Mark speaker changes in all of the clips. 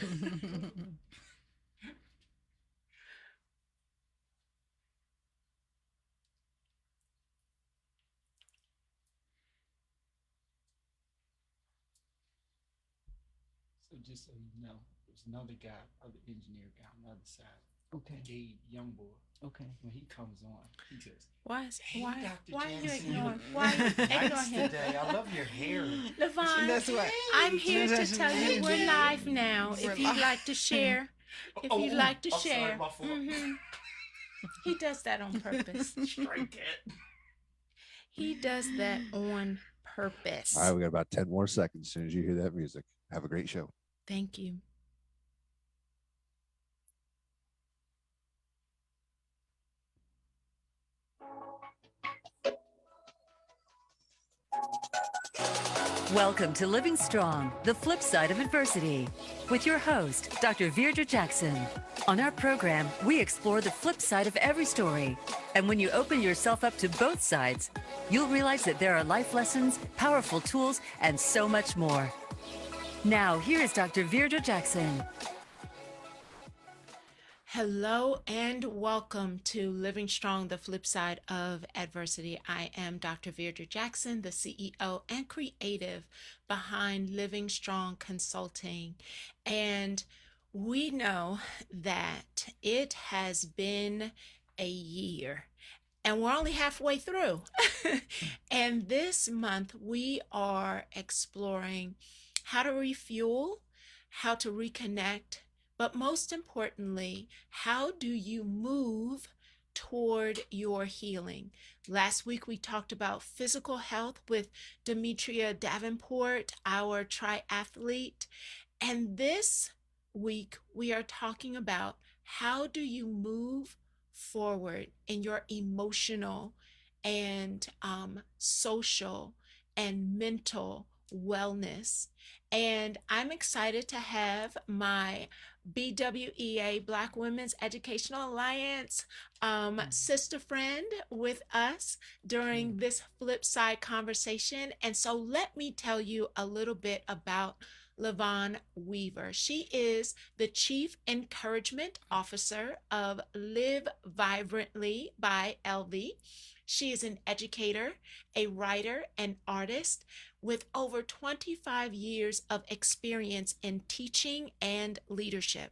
Speaker 1: So just so you know, there's another guy, other engineer guy on the other side.
Speaker 2: Okay.
Speaker 1: Gabe, young boy.
Speaker 2: Okay.
Speaker 1: When he comes on, he says,
Speaker 3: Why is
Speaker 1: "Hey,
Speaker 3: why
Speaker 1: Dr.
Speaker 3: why are you
Speaker 1: Jackson, you
Speaker 3: ignoring?
Speaker 1: look
Speaker 3: Why are you
Speaker 1: nice
Speaker 3: ignoring him?
Speaker 1: today. I love your hair."
Speaker 3: LaVonne,
Speaker 2: That's
Speaker 1: Hey,
Speaker 2: what.
Speaker 3: I'm here to
Speaker 2: That's
Speaker 3: tell you
Speaker 1: hey,
Speaker 3: we're
Speaker 1: Gabe.
Speaker 3: live now.
Speaker 2: We're
Speaker 3: If you'd like to
Speaker 2: live.
Speaker 3: share, if
Speaker 1: Oh,
Speaker 3: you'd like to
Speaker 1: I'm sorry,
Speaker 3: share.
Speaker 1: my fault.
Speaker 3: He does that on purpose.
Speaker 1: Straight cat.
Speaker 3: He does that on
Speaker 4: All right,
Speaker 3: purpose.
Speaker 4: we got about 10 more seconds as soon as you hear that music. Have a great show.
Speaker 3: Thank you.
Speaker 5: Welcome to Living Strong, the flip side of adversity, with your host, Dr. Virdra Jackson. On our program, we explore the flip side of every story. And when you open yourself up to both sides, you'll realize that there are life lessons, powerful tools, and so much more. Now, here is Dr. Virdra Jackson.
Speaker 3: Hello and welcome to Living Strong, the flip side of adversity. I am Dr. Virdra Jackson, the CEO and creative behind Living Strong Consulting. And we know that it has been a year and we're only halfway through. And this month we are exploring how to refuel, how to reconnect, but most importantly, how do you move toward your healing? Last week we talked about physical health with Demetria Davenport, our triathlete. And this week we are talking about how do you move forward in your emotional and social and mental wellness. And I'm excited to have my BWEA, Black Women's Educational Alliance, sister friend with us during this flip side conversation. And so let me tell you a little bit about LaVonne Weaver. She is the Chief Encouragement Officer of Liv Vibrantly by LV. She is an educator, a writer, and artist with over 25 years of experience in teaching and leadership.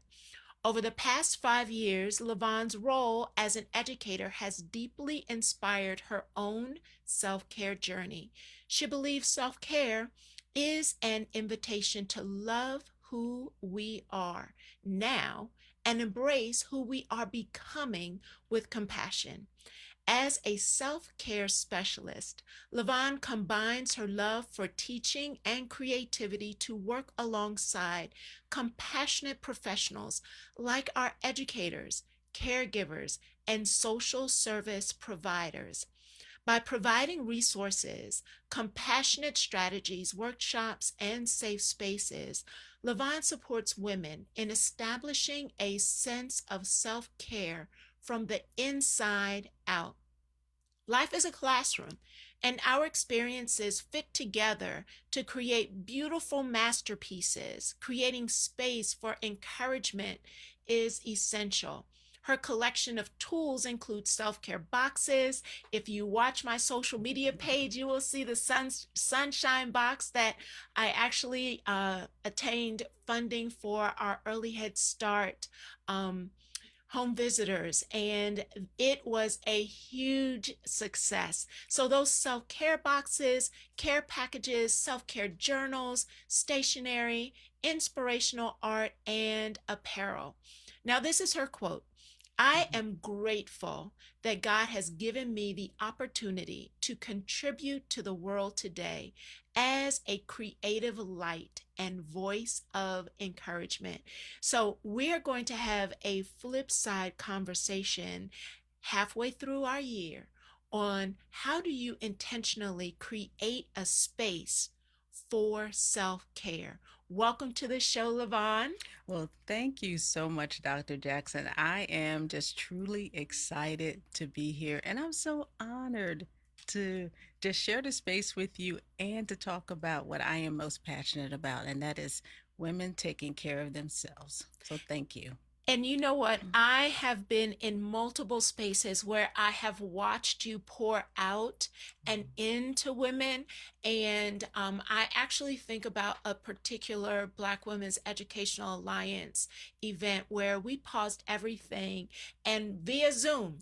Speaker 3: Over the past 5 years, LaVonne's role as an educator has deeply inspired her own self care journey. She believes self care is an invitation to love who we are now and embrace who we are becoming with compassion. As a self care specialist, LaVonne combines her love for teaching and creativity to work alongside compassionate professionals like our educators, caregivers, and social service providers. By providing resources, compassionate strategies, workshops, and safe spaces, LaVonne supports women in establishing a sense of self care from the inside out. Life is a classroom, and our experiences fit together to create beautiful masterpieces. Creating space for encouragement is essential. Her collection of tools includes self care boxes. If you watch my social media page, you will see the sunshine box that I actually attained funding for our early Head Start home visitors, and it was a huge success. So those self-care boxes, care packages, self-care journals, stationery, inspirational art, and apparel. Now this is her quote: I am grateful that God has given me the opportunity to contribute to the world today as a creative light and voice of encouragement. So, we're going to have a flip side conversation halfway through our year on how do you intentionally create a space for self care. Welcome to the show, LaVonne.
Speaker 2: Well, thank you so much, Dr. Jackson. I am just truly excited to be here, and I'm so honored to just share the space with you and to talk about what I am most passionate about, and that is women taking care of themselves. So thank you.
Speaker 3: And you know what? I have been in multiple spaces where I have watched you pour out and into women. And I actually think about a particular Black Women's Educational Alliance event where we paused everything and via Zoom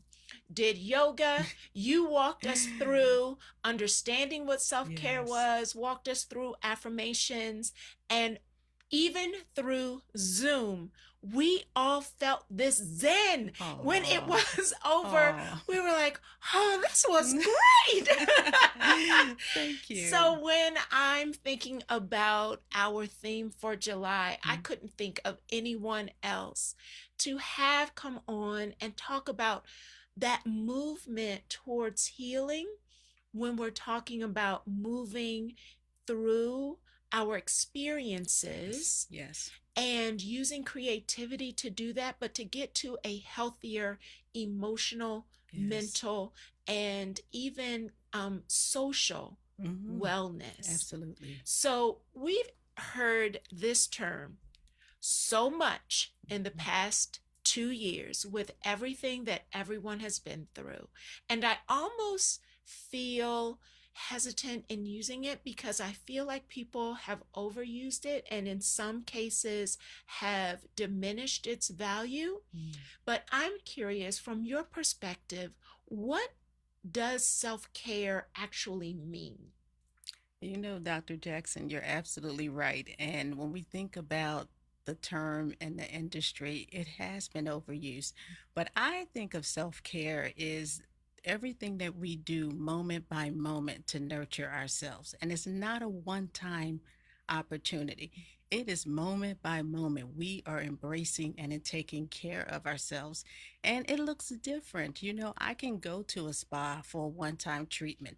Speaker 3: did yoga. You walked us through understanding what self-care
Speaker 2: Yes.
Speaker 3: was, walked us through affirmations, and even through Zoom, we all felt this zen. When it
Speaker 2: Aw.
Speaker 3: was over,
Speaker 2: Aw.
Speaker 3: we were like, oh, this was great.
Speaker 2: Thank you.
Speaker 3: So when I'm thinking about our theme for July, I couldn't think of anyone else to have come on and talk about that movement towards healing when we're talking about moving through our experiences
Speaker 2: Yes.
Speaker 3: and using creativity to do that, but to get to a healthier emotional,
Speaker 2: Yes.
Speaker 3: mental, and even social wellness.
Speaker 2: Absolutely.
Speaker 3: So we've heard this term so much in the past 2 years with everything that everyone has been through. And I almost feel hesitant in using it because I feel like people have overused it and in some cases have diminished its value. But I'm curious, from your perspective, what does self-care actually mean?
Speaker 2: You know, Dr. Jackson, you're absolutely right. And when we think about the term in the industry, it has been overused. But I think of self care is everything that we do moment by moment to nurture ourselves. And it's not a one time opportunity, it is moment by moment. We are embracing and in taking care of ourselves. And it looks different. You know, I can go to a spa for a one time treatment.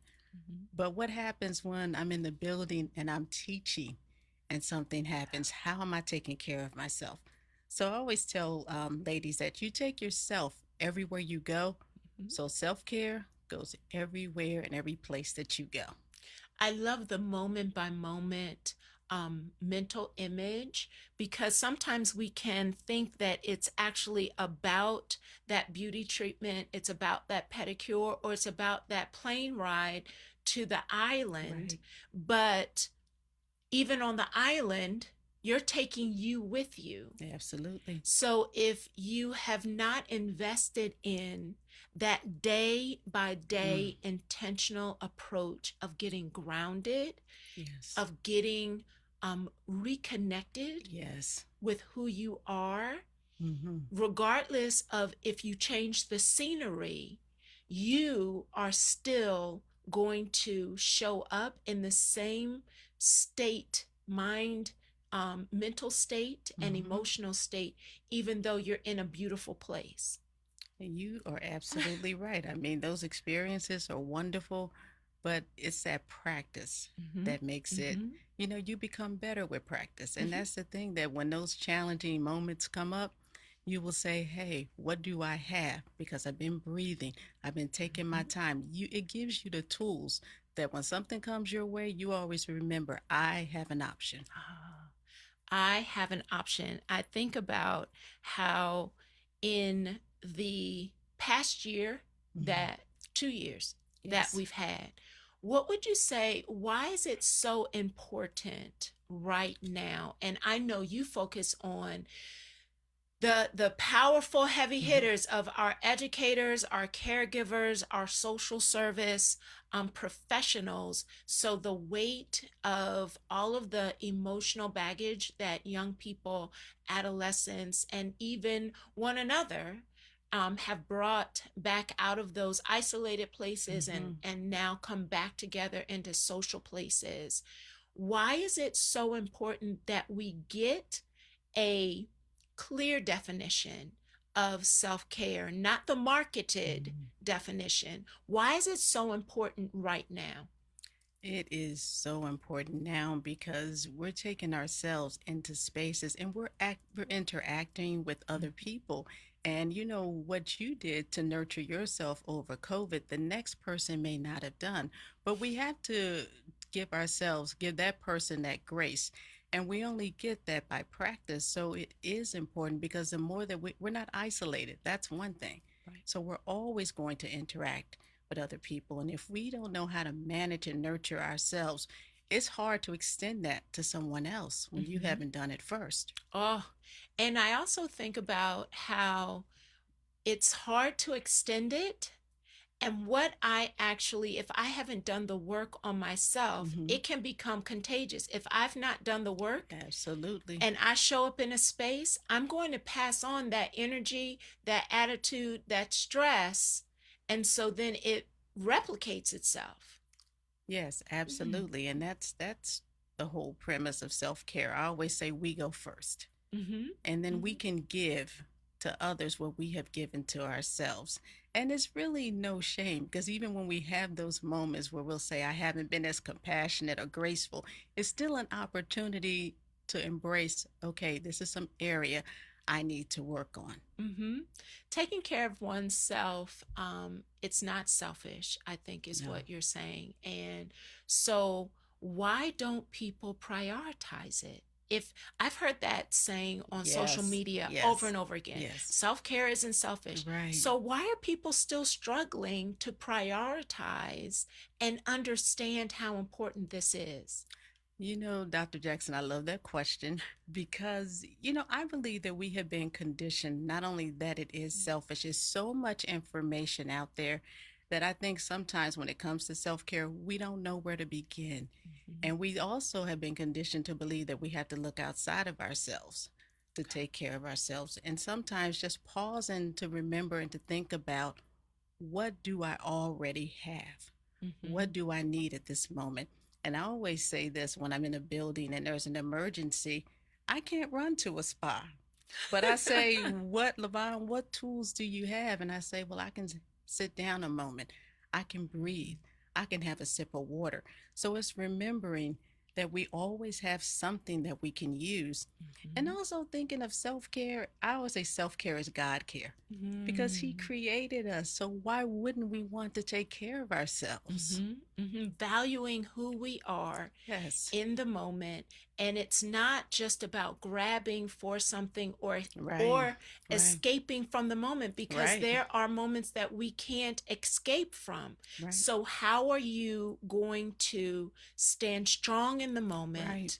Speaker 2: But what happens when I'm in the building and I'm teaching and something happens? How am I taking care of myself? So I always tell ladies that you take yourself everywhere you go. So self care goes everywhere and every place that you go.
Speaker 3: I love the moment by moment mental image because sometimes we can think that it's actually about that beauty treatment, it's about that pedicure, or it's about that plane ride to the island.
Speaker 2: Right.
Speaker 3: But even on the island, you're taking you with you.
Speaker 2: Absolutely.
Speaker 3: So if you have not invested in that day by day intentional approach of getting grounded,
Speaker 2: Yes.
Speaker 3: of getting reconnected
Speaker 2: Yes.
Speaker 3: with who you are,
Speaker 2: Mm-hmm.
Speaker 3: regardless of if you change the scenery, you are still going to show up in the same state, mind, mental state, and emotional state, even though you're in a beautiful place.
Speaker 2: You are absolutely right. I mean, those experiences are wonderful, but it's that practice that makes it, you know, you become better with practice. And that's the thing, that when those challenging moments come up, you will say, hey, what do I have? Because I've been breathing, I've been taking my time. It gives you the tools that when something comes your way, you always remember, I have an option.
Speaker 3: I have an option. I think about how in the past year, that 2 years that
Speaker 2: Yes.
Speaker 3: we've had, what would you say, why is it so important right now? And I know you focus on the powerful heavy hitters of our educators, our caregivers, our social service professionals. So the weight of all of the emotional baggage that young people, adolescents, and even one another have brought back out of those isolated places and now come back together into social places. Why is it so important that we get a clear definition of self-care, not the marketed definition? Why is it so important right now?
Speaker 2: It is so important now because we're taking ourselves into spaces and we're interacting with other people. And you know what you did to nurture yourself over COVID, the next person may not have done. But we have to give that person that grace. And we only get that by practice. So it is important because the more that we're not isolated, that's one thing.
Speaker 3: Right.
Speaker 2: So we're always going to interact with other people. And if we don't know how to manage and nurture ourselves, it's hard to extend that to someone else when you
Speaker 3: Mhm.
Speaker 2: haven't done it first.
Speaker 3: Oh, and I also think about how it's hard to extend it. And what I actually, if I haven't done the work on myself,
Speaker 2: Mhm.
Speaker 3: it can become contagious. If I've not done the work
Speaker 2: Absolutely.
Speaker 3: and I show up in a space, I'm going to pass on that energy, that attitude, that stress. And so then it replicates itself.
Speaker 2: Yes, absolutely. And that's the whole premise of self-care. I always say we go first.
Speaker 3: Mm-hmm.
Speaker 2: And then we
Speaker 3: Mhm.
Speaker 2: can give to others what we have given to ourselves. And it's really no shame because even when we have those moments where we'll say, I haven't been as compassionate or graceful, it's still an opportunity to embrace, okay, this is some area I need to work on.
Speaker 3: Mm-hmm. Taking care of oneself, it's not selfish, I think is
Speaker 2: No.
Speaker 3: what you're saying. And so why don't people prioritize it? If I've heard that saying on social
Speaker 2: Yes,
Speaker 3: media over
Speaker 2: yes,
Speaker 3: and over again,
Speaker 2: yes.
Speaker 3: self-care isn't selfish.
Speaker 2: Right.
Speaker 3: So why are people still struggling to prioritize and understand how important this is?
Speaker 2: You know, Dr. Jackson, I love that question because, I believe that we have been conditioned, not only that it is selfish, there's so much information out there that I think sometimes when it comes to self care, we don't know where to begin.
Speaker 3: Mhm.
Speaker 2: And we also have been conditioned to believe that we have to look outside of ourselves to take care of ourselves. And sometimes just pausing to remember and to think about what do I already have?
Speaker 3: Mhm.
Speaker 2: What do I need at this moment? And I always say this when I'm in a building and there's an emergency, I can't run to a spa. But I say, what, LaVonne, what tools do you have? And I say, well, I can sit down a moment. I can breathe. I can have a sip of water. So it's remembering that we always have something that we can use. And
Speaker 3: Mhm.
Speaker 2: also thinking of self care. I always say self care is God care because He
Speaker 3: Mm.
Speaker 2: created us. So why wouldn't we want to take care of ourselves?
Speaker 3: Mhm. Mhm. Valuing who we are
Speaker 2: Yes.
Speaker 3: in the moment, and it's not just about grabbing for something
Speaker 2: Right.
Speaker 3: or
Speaker 2: Right.
Speaker 3: escaping from the moment, because
Speaker 2: Right.
Speaker 3: there are moments that we can't escape from.
Speaker 2: Right.
Speaker 3: So how are you going to stand strong in the
Speaker 2: Right.
Speaker 3: moment?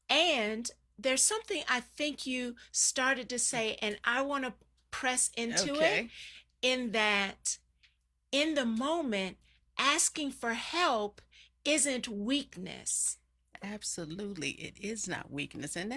Speaker 3: And there's something I think you started to say, and I want to press into it,
Speaker 2: Okay.
Speaker 3: in that in the moment, asking for help isn't weakness.
Speaker 2: Absolutely. It is not weakness. And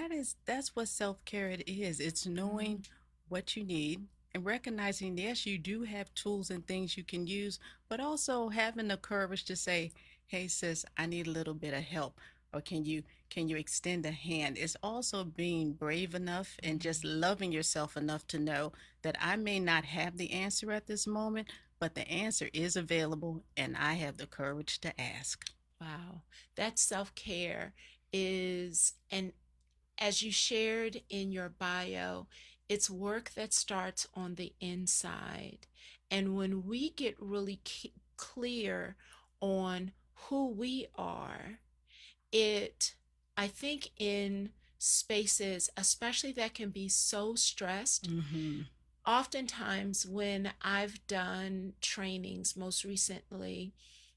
Speaker 2: that's what self-care it is. It's knowing what you need and recognizing, yes, you do have tools and things you can use, but also having the courage to say, hey sis, I need a little bit of help. Or can you extend a hand? It's also being brave enough and just loving yourself enough to know that I may not have the answer at this moment, but the answer is available and I have the courage to ask.
Speaker 3: Wow. That self care is, and as you shared in your bio, it's work that starts on the inside. And when we get really clear on who we are, it, I think, in spaces, especially that can be so stressed,
Speaker 2: Mm-hmm.
Speaker 3: oftentimes when I've done trainings, most recently,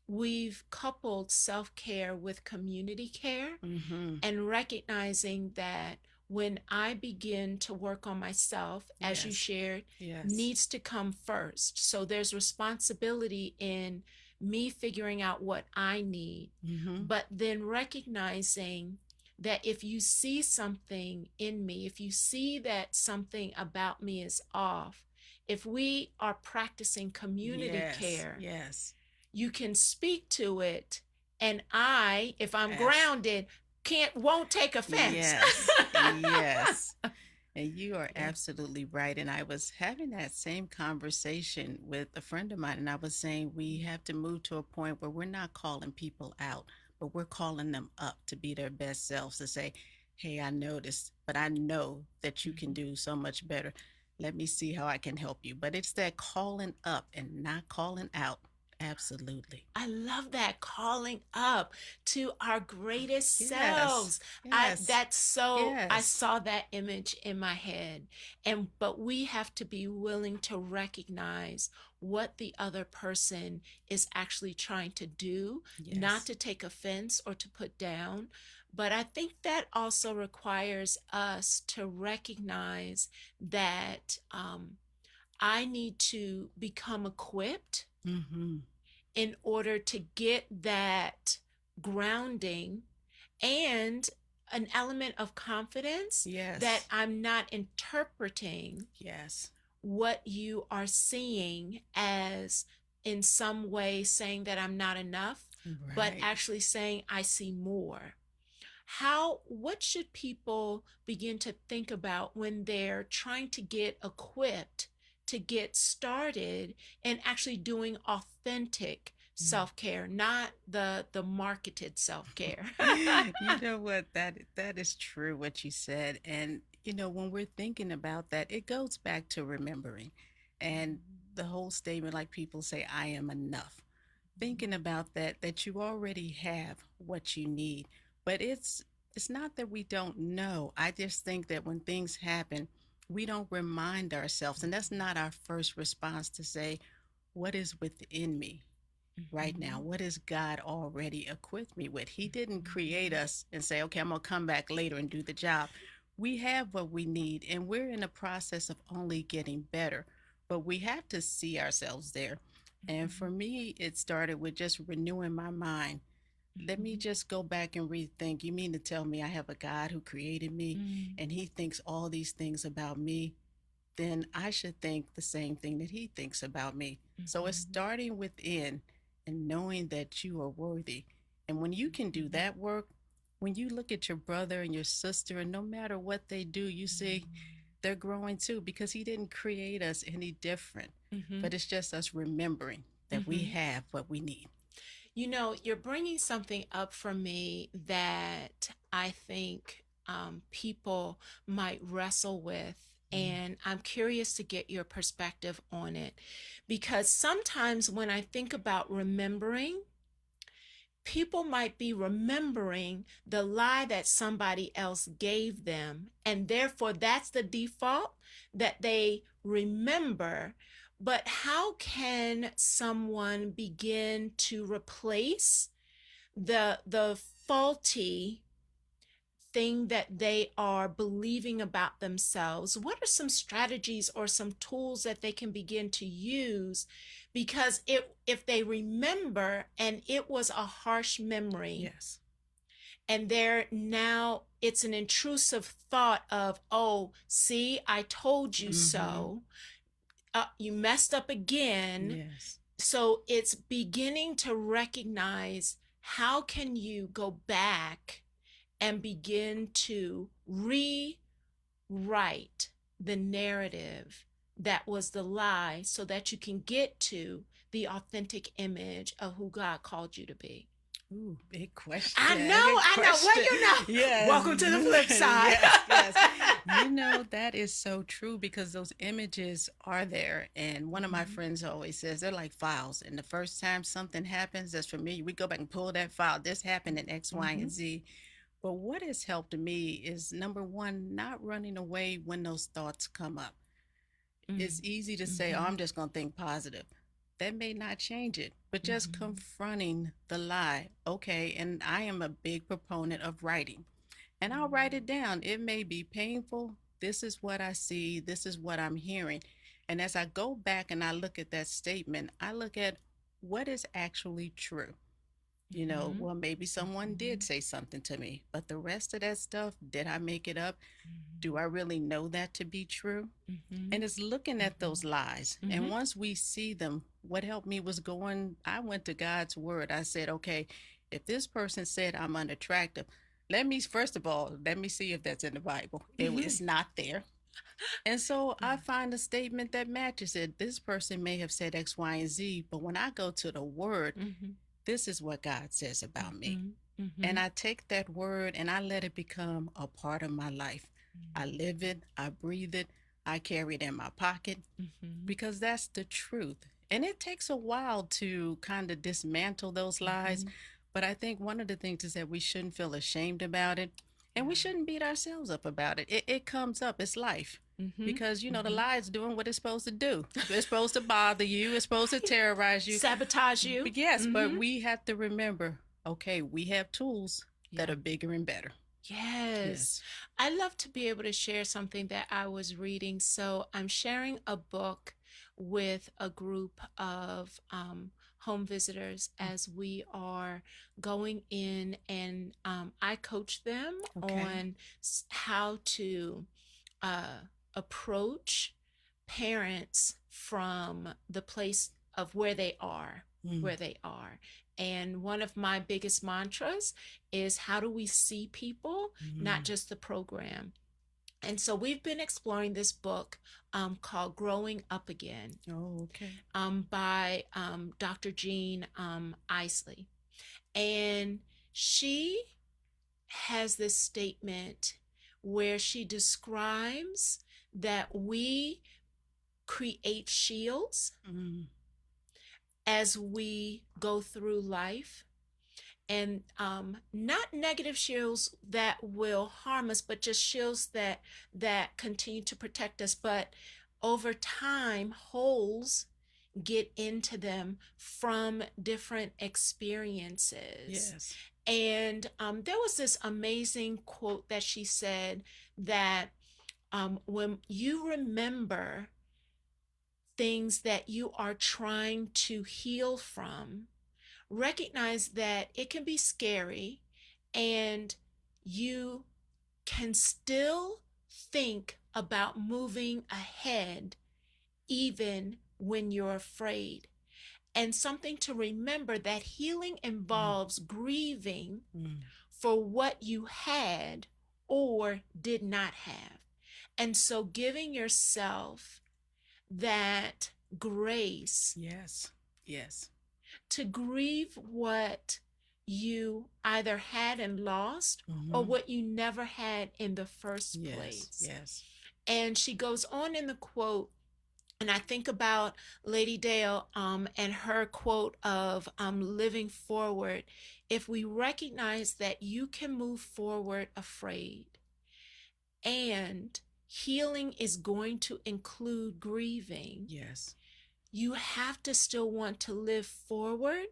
Speaker 3: we've coupled self care with community care,
Speaker 2: Mm-hmm.
Speaker 3: and recognizing that when I begin to work on myself, as you
Speaker 2: Yes.
Speaker 3: shared,
Speaker 2: Yes.
Speaker 3: needs to come first. So there's responsibility in me figuring out what I need,
Speaker 2: Mm-hmm.
Speaker 3: but then recognizing that if you see something in me, if you see that something about me is off, if we are practicing community
Speaker 2: Yes.
Speaker 3: care,
Speaker 2: Yes.
Speaker 3: you can speak to it. And I, if I'm
Speaker 2: Abs-
Speaker 3: grounded, won't take offense.
Speaker 2: yes. Yes. And you are
Speaker 3: Yeah.
Speaker 2: absolutely right. And I was having that same conversation with a friend of mine, and I was saying we have to move to a point where we're not calling people out, but we're calling them up to be their best selves, to say, hey, I noticed, but I know that you can do so much better. Let me see how I can help you. But it's that calling up and not calling out Absolutely.
Speaker 3: I love that, calling up to our greatest
Speaker 2: Yes.
Speaker 3: selves.
Speaker 2: Yes.
Speaker 3: I
Speaker 2: Yes.
Speaker 3: saw that image in my head. But we have to be willing to recognize what the other person is actually trying to do, not
Speaker 2: Yes.
Speaker 3: to take offense or to put down. But I think that also requires us to recognize that I need to become equipped
Speaker 2: Mm-hmm.
Speaker 3: in order to get that grounding and an element of confidence that
Speaker 2: Yes.
Speaker 3: I'm not interpreting
Speaker 2: Yes.
Speaker 3: what you are seeing as in some way saying that I'm not enough, but
Speaker 2: Right.
Speaker 3: actually saying I see more. What should people begin to think about when they're trying to get equipped to get started and actually doing authentic self-care, not the marketed self-care?
Speaker 2: You know what? That is true what you said. And when we're thinking about that, it goes back to remembering. And the whole statement, like people say, I am enough. Thinking about that you already have what you need. But it's not that we don't know. I just think that when things happen, we don't remind ourselves. And that's not our first response to say, what is within me right now?
Speaker 3: Mhm.
Speaker 2: What is God already equipped me with? He didn't create us and say, okay, I'm going to come back later and do the job. We have what we need, and we're in a process of only getting better, but we have to see ourselves there. And for me, it started with just renewing my mind. Let me just go back and rethink. You mean to tell me I have a God who created me
Speaker 3: Mhm.
Speaker 2: and he thinks all these things about me? Then I should think the same thing that he thinks about me. So it's
Speaker 3: Mhm.
Speaker 2: starting within and knowing that you are worthy. And when you can do that work, when you look at your brother and your sister, and no matter what they do, you see they're growing too because he didn't create us any different.
Speaker 3: Mhm.
Speaker 2: But it's just us remembering that we
Speaker 3: Mhm.
Speaker 2: have what we need.
Speaker 3: You know, you're bringing something up for me that I think people might wrestle with. And I'm curious to get your perspective on it. Because sometimes when I think about remembering, people might be remembering the lie that somebody else gave them. And therefore, that's the default that they remember. But how can someone begin to replace the faulty thing that they are believing about themselves? What are some strategies or some tools that they can begin to use? Because if they remember and it was a harsh memory,
Speaker 2: Yes.
Speaker 3: and they're now it's an intrusive thought of, oh, see, I told you so. You messed up again.
Speaker 2: Yes.
Speaker 3: So it's beginning to recognize, how can you go back and begin to rewrite the narrative that was the lie so that you can get to the authentic image of who God called you to be?
Speaker 2: Ooh, big question.
Speaker 3: I know,
Speaker 2: Big
Speaker 3: I know. Well,
Speaker 2: question.
Speaker 3: you know.
Speaker 2: Yes.
Speaker 3: Welcome to the flip side.
Speaker 2: Yes. That is so true because those images are there. And one of my friends always says they're like files. And the first time something happens that's familiar, we go back and pull that file. This happened in X, Y, and Z. But what has helped me is number one, not running away when those thoughts come up. It's easy to say, oh, I'm just going to think positive. That may not change it, but just confronting the lie. Okay, and I am a big proponent of writing, and I'll write it down. It may be painful. This is what I see. This is what I'm hearing. And as I go back and I look at that statement, I look at what is actually true. Well, maybe someone did say something to me, but the rest of that stuff, did I make it up? Do I really know that to be true? And it's looking at those lies. And once we see them, what helped me was I went to God's word. I said, okay, if this person said I'm unattractive, first of all, let me see if that's in the Bible. It's not there. And so I find a statement that matches it. This person may have said X, Y, and Z, but when I go to the word, this is what God says about me. And I take that word and I let it become a part of my life. I live it, I breathe it, I carry it in my pocket because that's the truth. And it takes a while to kind of dismantle those lies. But I think one of the things is that we shouldn't feel ashamed about it. And we shouldn't beat ourselves up about it. It comes up. It's life. Because, the lie is doing what it's supposed to do. It's supposed to bother you. It's supposed to terrorize you.
Speaker 3: Sabotage you.
Speaker 2: But yes, but we have to remember, okay, we have tools that are bigger and better.
Speaker 3: Yes. I love to be able to share something that I was reading. So I'm sharing a book with a group of home visitors as we are going in, and I coach them on how to approach parents from the place of where they are. And one of my biggest mantras is, how do we see people, not just the program? And so we've been exploring this book called Growing Up Again by Dr. Jean Isley. And she has this statement where she describes that we create shields as we go through life, and not negative shields that will harm us, but just shields that continue to protect us. But over time, holes get into them from different experiences. And there was this amazing quote that she said that when you remember things that you are trying to heal from, recognize that it can be scary, and you can still think about moving ahead even when you're afraid. And something to remember, that healing involves grieving for what you had or did not have. And so giving yourself that grace to grieve what you either had and lost or what you never had in the first place. And she goes on in the quote, and I think about Lady Dale and her quote of living forward. If we recognize that you can move forward afraid, and healing is going to include grieving, you have to still want to live forward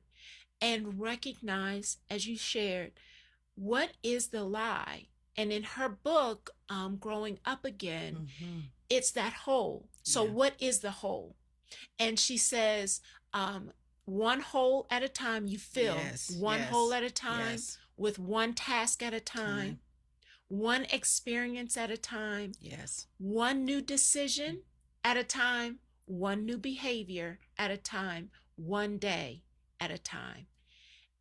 Speaker 3: and recognize, as you shared, what is the lie. And in her book, Growing Up Again, it's that hole. So what is the hole? And she says, one hole at a time you fill, one hole at a time, with one task at a time, one experience at a time, one new decision at a time, one new behavior at a time, one day at a time.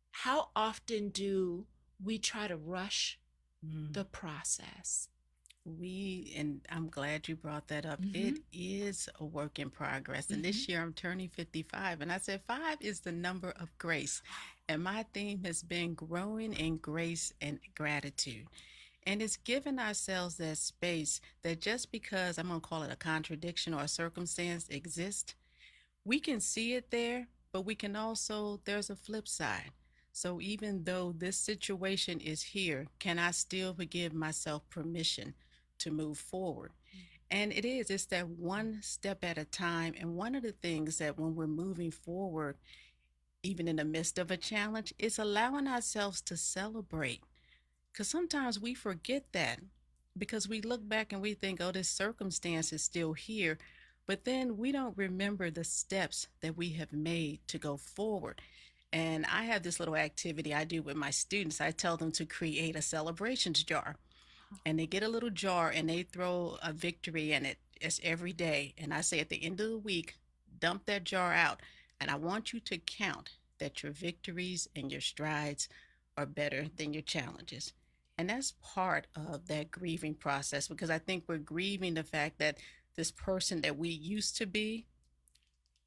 Speaker 3: How often do we try to rush the process?
Speaker 2: And I'm glad you brought that up. It is a work in progress. And this year I'm turning 55. And I said 5 is the number of grace. And my theme has been growing in grace and gratitude. And it's giving ourselves that space that just because, I'm going to call it a contradiction or a circumstance, exists, we can see it there, but we can also, there's a flip side. So even though this situation is here, can I still give myself permission to move forward? And it's that one step at a time. And one of the things that when we're moving forward, even in the midst of a challenge, is allowing ourselves to celebrate. Because sometimes we forget that, because we look back and we think, oh, this circumstance is still here. But then we don't remember the steps that we have made to go forward. And I have this little activity I do with my students. I tell them to create a celebrations jar. And they get a little jar and they throw a victory in it. It's every day. And I say at the end of the week, dump that jar out. And I want you to count that your victories and your strides are better than your challenges. And that's part of that grieving process, because I think we're grieving the fact that this person that we used to be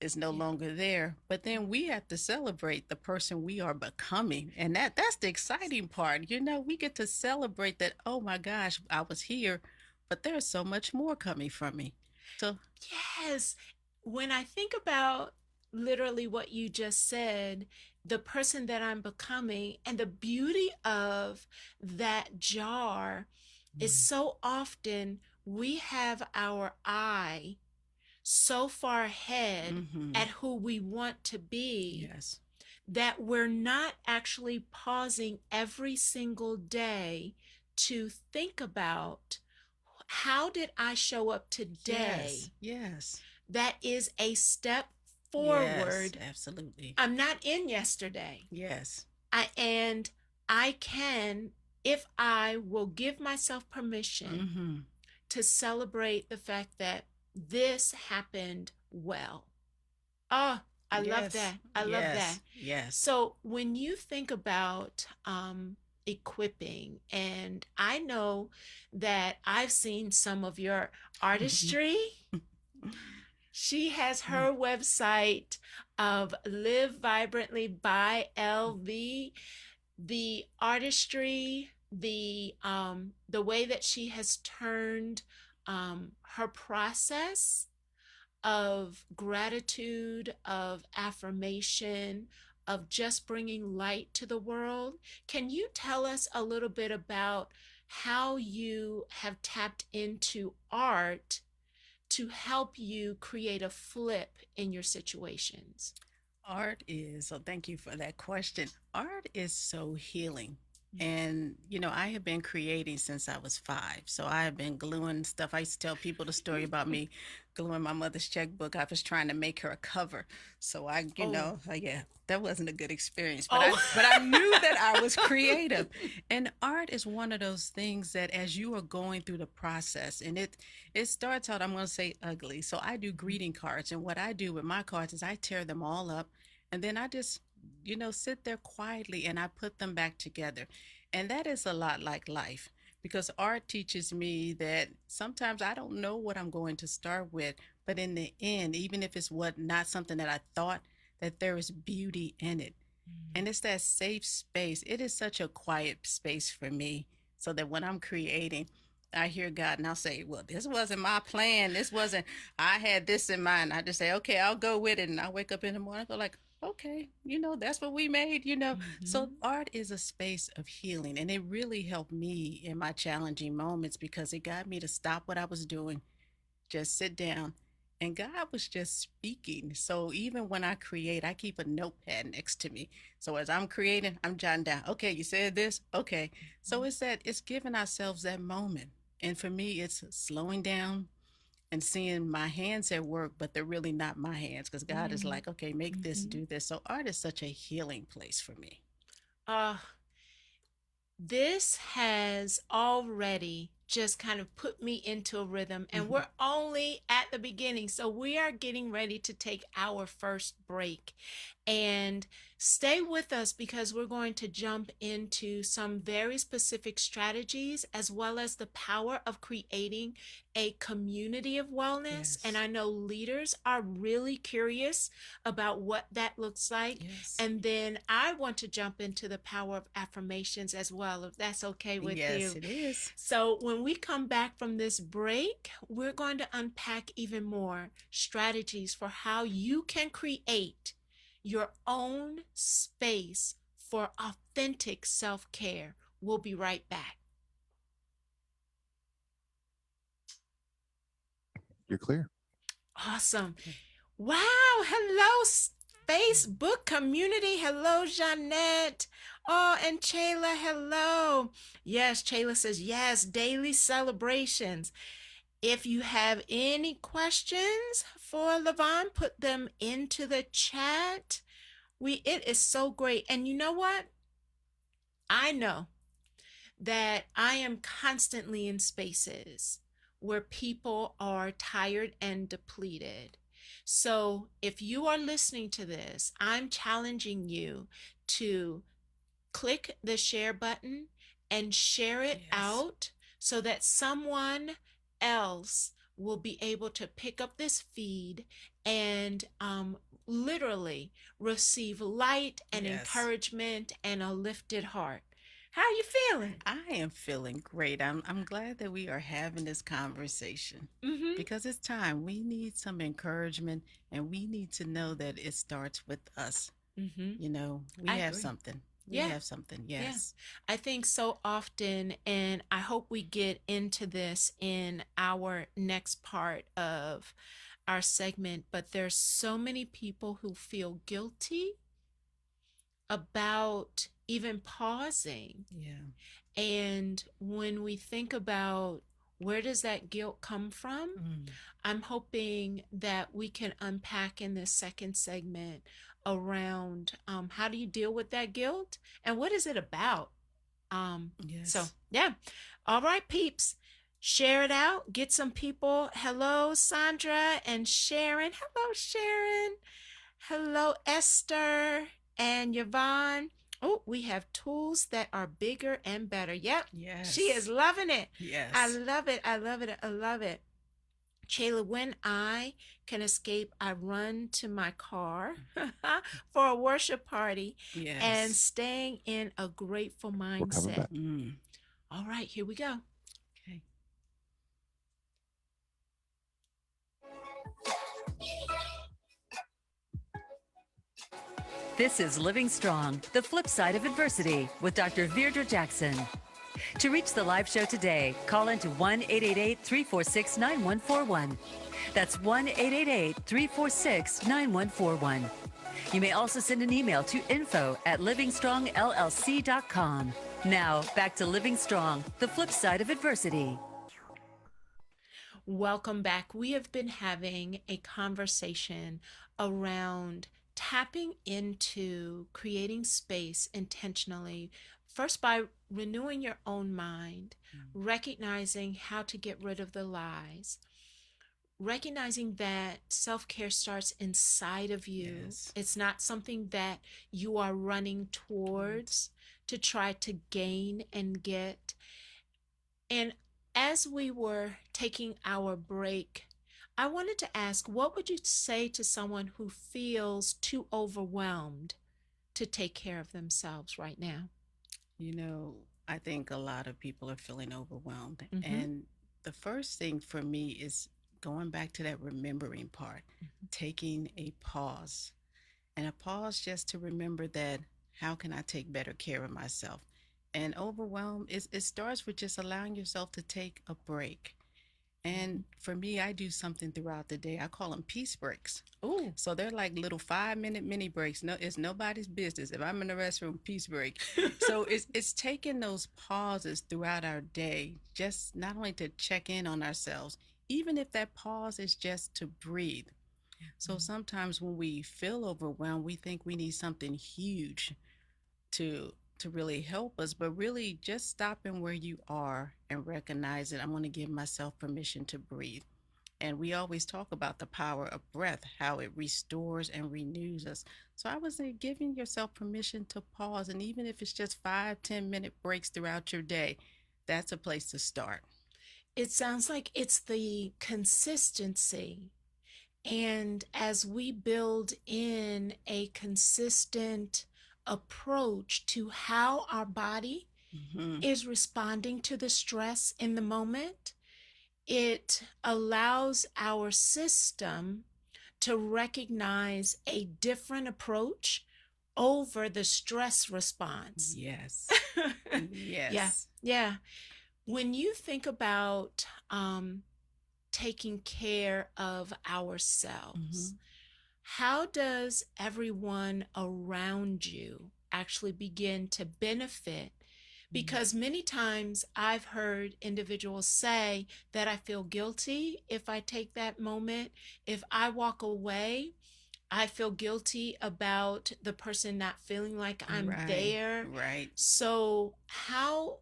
Speaker 2: is no longer there. But then we have to celebrate the person we are becoming. And that's the exciting part. We get to celebrate that, oh my gosh, I was here, but there's so much more coming from me. So
Speaker 3: yes, when I think about literally what you just said, the person that I'm becoming. And the beauty of that jar is so often we have our eye so far ahead at who we want to be,
Speaker 2: Yes.
Speaker 3: that we're not actually pausing every single day to think about, how did I show up today?
Speaker 2: Yes. Yes.
Speaker 3: That is a step
Speaker 2: Yes.
Speaker 3: forward.
Speaker 2: Absolutely.
Speaker 3: I'm not in yesterday.
Speaker 2: Yes.
Speaker 3: And I can, if I will give myself permission to celebrate the fact that this happened well. Oh, I love that. I love that.
Speaker 2: Yes.
Speaker 3: So when you think about equipping, and I know that I've seen some of your artistry. She has her website of Liv Vibrantly by LV. The artistry, the way that she has turned her process of gratitude, of affirmation, of just bringing light to the world. Can you tell us a little bit about how you have tapped into art to help you create a flip in your situations?
Speaker 2: Art is, so thank you for that question. Art is so healing. And, I have been creating since I was 5. So I have been gluing stuff. I used to tell people the story about me gluing my mother's checkbook. I was trying to make her a cover. So that wasn't a good experience. But I knew that I was creative. And art is one of those things that as you are going through the process, and it starts out, I'm going to say ugly. So I do greeting cards. And what I do with my cards is I tear them all up. And then I just sit there quietly and I put them back together. And that is a lot like life, because art teaches me that sometimes I don't know what I'm going to start with, but in the end, even if it's not something that I thought, that there is beauty in it. And it's that safe space. It is such a quiet space for me, so that when I'm creating, I hear God and I'll say, well, this wasn't my plan. I had this in mind. I just say, okay, I'll go with it. And I wake up in the morning, I go like, okay, that's what we made, So art is a space of healing. And it really helped me in my challenging moments, because it got me to stop what I was doing, just sit down. And God was just speaking. So even when I create, I keep a notepad next to me. So as I'm creating, I'm jotting down, okay, you said this. Okay. So it's giving ourselves that moment. And for me, it's slowing down and seeing my hands at work, but they're really not my hands, because God is like, okay, make this, do this. So art is such a healing place for me.
Speaker 3: This has already just kind of put me into a rhythm, and we're only at the beginning. So we are getting ready to take our first break, and stay with us, because we're going to jump into some very specific strategies, as well as the power of creating a community of wellness.
Speaker 2: Yes.
Speaker 3: And I know leaders are really curious about what that looks like.
Speaker 2: Yes.
Speaker 3: And then I want to jump into the power of affirmations as well, if that's okay with you.
Speaker 2: Yes, it is.
Speaker 3: So when we come back from this break, we're going to unpack even more strategies for how you can create your own space for authentic self-care. We'll be right back.
Speaker 4: You're clear.
Speaker 3: Awesome. Wow. Hello, Facebook community. Hello, Jeanette. Oh, and Chayla, hello. Yes, Chayla says, yes, daily celebrations. If you have any questions for LaVonne, put them into the chat. It is so great. And you know what? I know that I am constantly in spaces where people are tired and depleted. So if you are listening to this, I'm challenging you to click the share button and share it out, so that someone else will be able to pick up this feed and literally receive light and encouragement and a lifted heart. How you feeling?
Speaker 2: I am feeling great. I'm glad that we are having this conversation
Speaker 3: Mm-hmm.
Speaker 2: because it's time. We need some encouragement and we need to know that it starts with us.
Speaker 3: Mm-hmm.
Speaker 2: We
Speaker 3: I
Speaker 2: have
Speaker 3: agree.
Speaker 2: something. We
Speaker 3: Yeah.
Speaker 2: have something.
Speaker 3: Yeah.
Speaker 2: Yes.
Speaker 3: I think so often, and I hope we get into this in our next part of our segment, but there's so many people who feel guilty about even pausing.
Speaker 2: Yeah.
Speaker 3: And when we think about where does that guilt come from,
Speaker 2: Mm.
Speaker 3: I'm hoping that we can unpack in this second segment around how do you deal with that guilt and what is it about. So
Speaker 2: Yes.
Speaker 3: yeah, all right, peeps, share it out. Get some people. Hello, Sandra and Sharon. Hello, Sharon. Hello, Esther and Yvonne. Oh, we have tools that are bigger and better. Yep, she is
Speaker 2: Yes.
Speaker 3: loving it. I
Speaker 2: Yes.
Speaker 3: love it. I love it. I love it. Shayla, when I can escape, I run to my car for a worship party and
Speaker 2: Yes.
Speaker 3: staying in a grateful
Speaker 4: We're coming
Speaker 3: mindset.
Speaker 4: back.
Speaker 2: Mm.
Speaker 3: All right, here we go.
Speaker 2: Okay.
Speaker 5: This is Living Strong, the flip side of adversity with Dr. Virdra Jackson. To reach the live show today, call into 1-888-346-9141. That's 1-888-346-9141. You may also send an email to info@livingstrongllc.com. Now, back to Living Strong, the flip side of adversity.
Speaker 3: Welcome back. We have been having a conversation around tapping into creating space intentionally, first by renewing your own mind, recognizing how to get rid of the lies, recognizing that self-care starts inside of you.
Speaker 2: Yes.
Speaker 3: It's not something that you are running towards to try to gain and get. And as we were taking our break, I wanted to ask, what would you say to someone who feels too overwhelmed to take care of themselves right now?
Speaker 2: I think a lot of people are feeling overwhelmed.
Speaker 3: Mm-hmm.
Speaker 2: And the first thing for me is going back to that remembering part, taking a pause and a pause just to remember that how can I take better care of myself? And overwhelm it starts with just allowing yourself to take a break. And for me, I do something throughout the day. I call them peace breaks.
Speaker 3: Oh,
Speaker 2: So they're like little 5-minute mini breaks. No, it's nobody's business. If I'm in the restroom, peace break. So it's taking those pauses throughout our day, just not only to check in on ourselves, even if that pause is just to breathe. So sometimes when we feel overwhelmed, we think we need something huge to really help us, but really just stopping where you are and recognizing I'm going to give myself permission to breathe. And we always talk about the power of breath, how it restores and renews us. So I would say giving yourself permission to pause, and even if it's just 5-10 minute breaks throughout your day, that's a place to start.
Speaker 3: it sounds like it's the consistency. And as we build in a consistent approach to how our body
Speaker 2: Mm-hmm.
Speaker 3: is responding to the stress in the moment, it allows our system to recognize a different approach over the stress response.
Speaker 2: Yes.
Speaker 3: Yeah,
Speaker 2: Yes.
Speaker 3: yeah. When you think about taking care of ourselves, how does everyone around you actually begin to benefit? Because many times I've heard individuals say that I feel guilty if I take that moment. If I walk away, I feel guilty about the person not feeling like I'm
Speaker 2: Right.
Speaker 3: there.
Speaker 2: Right.
Speaker 3: So how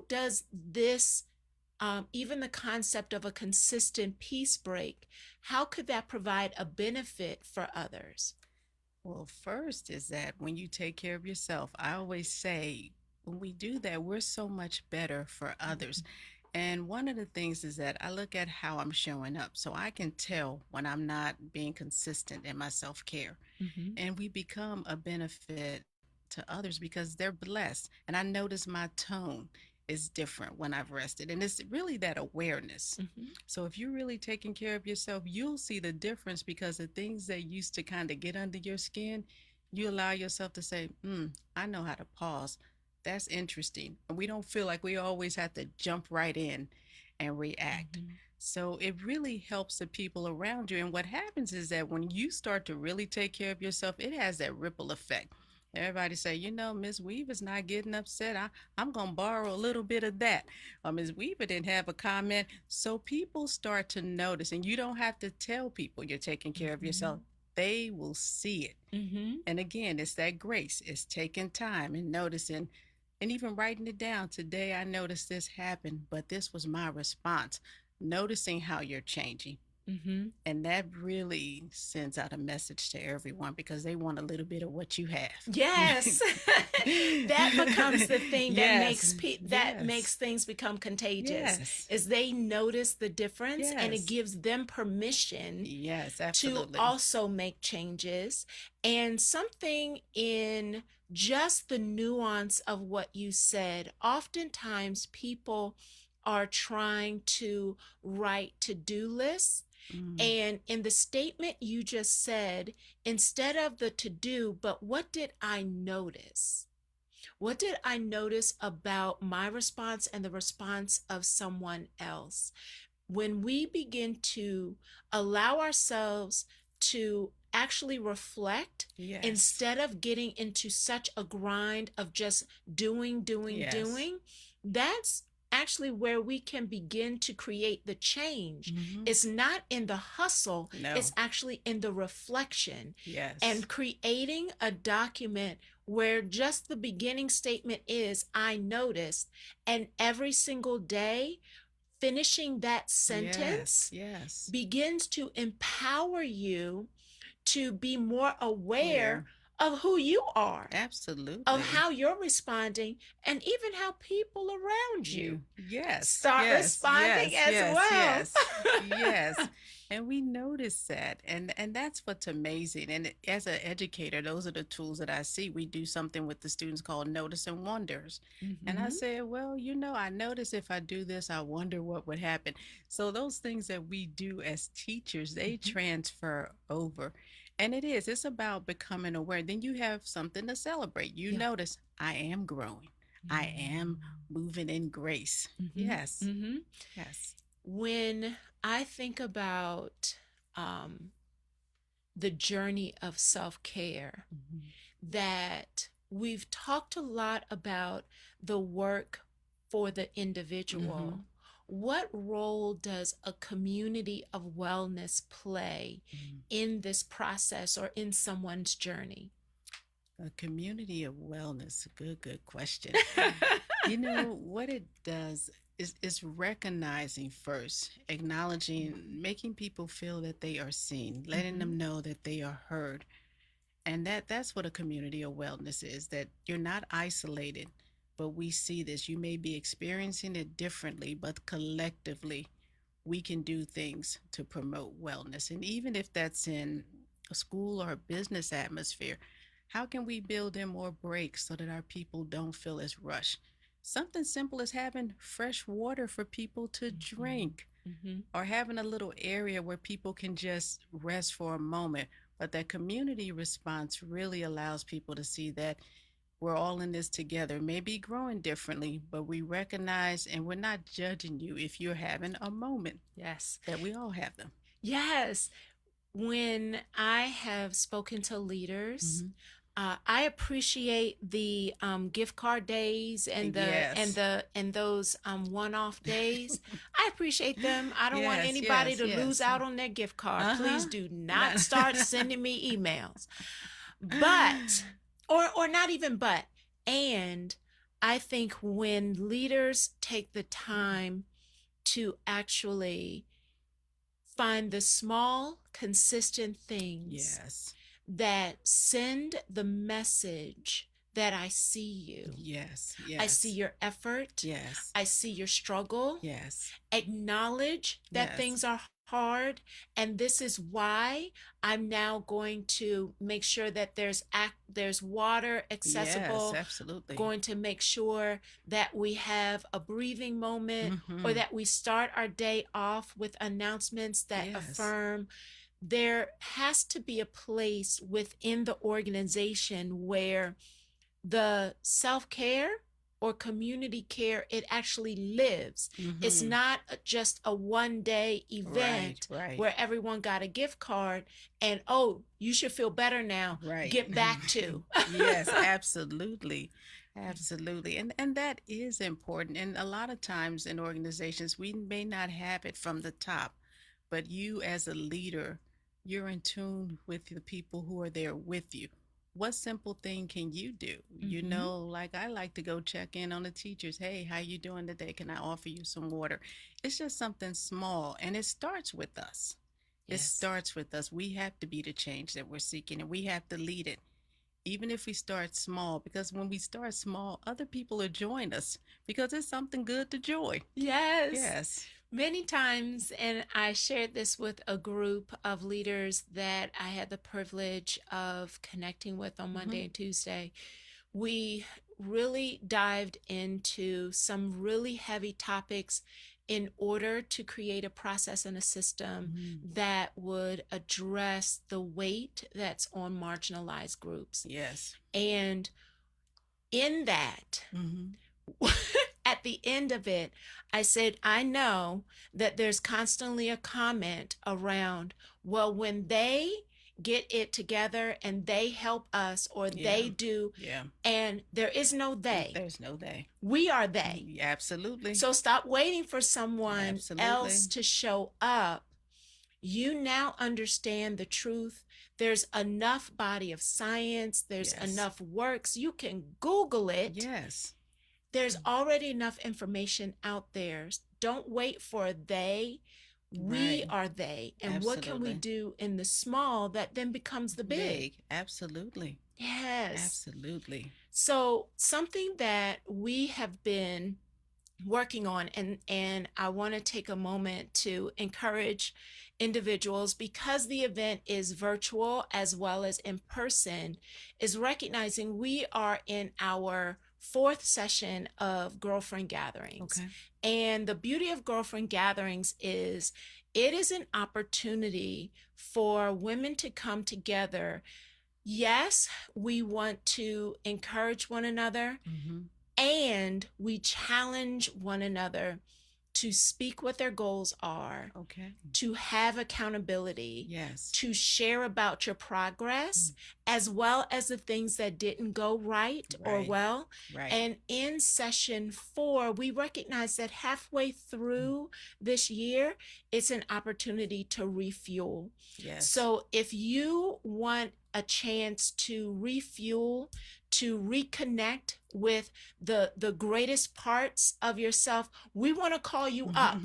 Speaker 3: does this even the concept of a consistent peace break, how could that provide a benefit for others?
Speaker 2: Well, first is that when you take care of yourself, I always say when we do that, we're so much better for others. And one of the things is that I look at how I'm showing up so I can tell when I'm not being consistent in my self care.
Speaker 3: Mm-hmm.
Speaker 2: And we become a benefit to others because they're blessed. And I notice my tone is different when I've rested. And it's really that awareness.
Speaker 3: Mhm.
Speaker 2: So if you're really taking care of yourself, you'll see the difference because the things that used to kind of get under your skin, you allow yourself to say, I know how to pause. That's interesting. And we don't feel like we always have to jump right in and react.
Speaker 3: Mhm.
Speaker 2: So it really helps the people around you. And what happens is that when you start to really take care of yourself, it has that ripple effect. Everybody say, Miss Weaver's not getting upset. I'm going to borrow a little bit of that. Or Miss Weaver didn't have a comment. So people start to notice, and you don't have to tell people you're taking care of yourself. They will see it.
Speaker 3: Mhm.
Speaker 2: And again, it's that grace. It's taking time and noticing and even writing it down. Today, I noticed this happened, but this was my response. Noticing how you're changing.
Speaker 3: Mhm.
Speaker 2: And that really sends out a message to everyone because they want a little bit of what you have.
Speaker 3: Yes. That becomes the thing that
Speaker 2: Yes. Yes.
Speaker 3: makes things become contagious.
Speaker 2: Yes.
Speaker 3: Is they notice the difference and
Speaker 2: Yes.
Speaker 3: it gives them permission
Speaker 2: Yes, absolutely.
Speaker 3: to also make changes. And something in just the nuance of what you said, oftentimes people are trying to write to-do lists. And in the statement you just said, instead of the to-do, but what did I notice? What did I notice about my response and the response of someone else? When we begin to allow ourselves to actually reflect,
Speaker 2: Yes.
Speaker 3: instead of getting into such a grind of just doing,
Speaker 2: Yes.
Speaker 3: that's actually where we can begin to create the change. It's not in the hustle,
Speaker 2: No.
Speaker 3: it's actually in the reflection.
Speaker 2: Yes.
Speaker 3: And creating a document where just the beginning statement is, I noticed, and every single day, finishing that sentence
Speaker 2: Yes.
Speaker 3: begins to empower you to be more aware of who you are,
Speaker 2: Absolutely.
Speaker 3: of how you're responding, and even how people around you
Speaker 2: Yes.
Speaker 3: start responding as well.
Speaker 2: Yes. Yes. And we notice that. And that's what's amazing. And as an educator, those are the tools that I see. We do something with the students called Notice and Wonders. And I said, well, I notice if I do this, I wonder what would happen. So those things that we do as teachers, they transfer over. And it's about becoming aware. Then you have something to celebrate. You notice, I am growing. I am moving in grace. Yes. Yes.
Speaker 3: When I think about the journey of self-care, that we've talked a lot about the work for the individual. What role does a community of wellness play in this process or in someone's journey?
Speaker 2: A community of wellness. Good question. What it does is recognizing first, acknowledging, making people feel that they are seen, letting them know that they are heard. And that's what a community of wellness is, that you're not isolated, but we see this. You may be experiencing it differently, but collectively, we can do things to promote wellness. And even if that's in a school or a business atmosphere, how can we build in more breaks so that our people don't feel as rushed? Something simple as having fresh water for people to drink, or having a little area where people can just rest for a moment. But that community response really allows people to see that we're all in this together, maybe growing differently, but we recognize and we're not judging you if you're having a moment.
Speaker 3: Yes.
Speaker 2: That we all have them.
Speaker 3: Yes. When I have spoken to leaders, I appreciate the gift card days and those one-off days. I appreciate them. I don't want anybody to lose out on their gift card. Please do not start sending me emails. But or not even but. And I think when leaders take the time to actually find the small, consistent things that send the message that I see you.
Speaker 2: Yes.
Speaker 3: I see your effort.
Speaker 2: Yes.
Speaker 3: I see your struggle.
Speaker 2: Yes.
Speaker 3: Acknowledge that things are hard, and this is why I'm now going to make sure that there's water accessible.
Speaker 2: Yes, absolutely.
Speaker 3: Going to make sure that we have a breathing moment, or that we start our day off with announcements that affirm. There has to be a place within the organization where the self-care or community care, it actually lives. It's not just a one-day event where everyone got a gift card and, oh, you should feel better now. Get back to.
Speaker 2: Yes, absolutely. Absolutely. And that is important. And a lot of times in organizations, we may not have it from the top, but you as a leader, you're in tune with the people who are there with you. What simple thing can you do? You know, like I like to go check in on the teachers. Hey, how you doing today? Can I offer you some water? It's just something small, and it starts with us. It starts with us. We have to be the change that we're seeking, and we have to lead it. Even if we start small, because when we start small, other people will join us because it's something good to join. Yes.
Speaker 3: Many times, and I shared this with a group of leaders that I had the privilege of connecting with on Monday and Tuesday, we really dived into some really heavy topics in order to create a process and a system that would address the weight that's on marginalized groups.
Speaker 2: Yes.
Speaker 3: And in that, at the end of it, I said, I know that there's constantly a comment around, well, when they get it together and they help us, or they do, and there is no they.
Speaker 2: There's no they.
Speaker 3: We are they.
Speaker 2: Absolutely.
Speaker 3: So stop waiting for someone else to show up. You now understand the truth. There's enough body of science. There's enough works. You can Google it.
Speaker 2: Yes.
Speaker 3: There's already enough information out there. Don't wait for they. We are they. And what can we do in the small that then becomes the big?
Speaker 2: Absolutely.
Speaker 3: Yes.
Speaker 2: Absolutely.
Speaker 3: So something that we have been working on, and I want to take a moment to encourage individuals, because the event is virtual as well as in person, is recognizing we are in our 4th session of girlfriend gatherings. And the beauty of girlfriend gatherings is it is an opportunity for women to come together. Yes, we want to encourage one another, and we challenge one another to speak what their goals are, to have accountability, to share about your progress, as well as the things that didn't go right or well. And in session 4, we recognize that halfway through this year, it's an opportunity to refuel. So if you want a chance to refuel, to reconnect with the greatest parts of yourself, we want to call you up.